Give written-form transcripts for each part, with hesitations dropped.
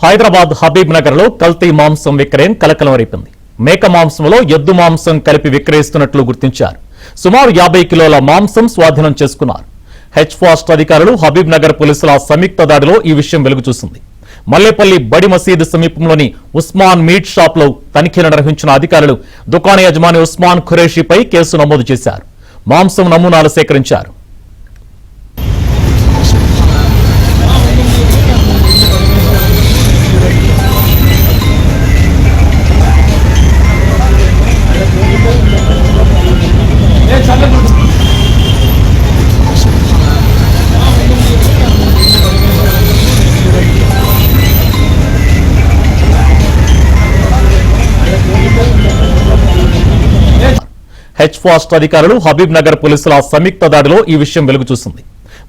హైదరాబాద్ హబీబ్ నగర్ లో కల్తీ మాంసం విక్రయం కలకలం రేపింది. మేక మాంసంలో ఎద్దు మాంసం కలిపి విక్రయిస్తున్నట్లు గుర్తించారు. సుమారు 50 కిలోల మాంసం స్వాధీనం చేసుకున్నారు. హెచ్ ఫాస్ట్ అధికారులు హబీబ్ నగర్ పోలీసుల సంయుక్త దాడిలో ఈ విషయం వెలుగు చూసింది. మల్లేపల్లి బడి మసీదు సమీపంలోని ఉస్మాన్ మీట్ షాప్ లో తనిఖీలు నిర్వహించిన అధికారులు దుకాణ యజమాని ఉస్మాన్ ఖురేషీపై కేసు నమోదు చేశారు. మాంసం నమూనాలు సేకరించారు. హెచ్ ఫాస్ట్ అధికారులు హబీబ్ నగర్ పోలీసుల సంయుక్త దాడిలో ఈ విషయం వెలుగు చూసింది.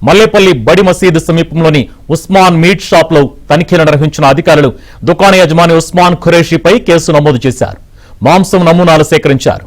మల్లేపల్లి బడి మసీదు సమీపంలోని ఉస్మాన్ మీట్ షాప్ లో తనిఖీలు నిర్వహించిన అధికారులు దుకాణ యజమాని ఉస్మాన్ ఖురేషీపై కేసు నమోదు చేశారు. మాంసం నమూనాలు సేకరించారు.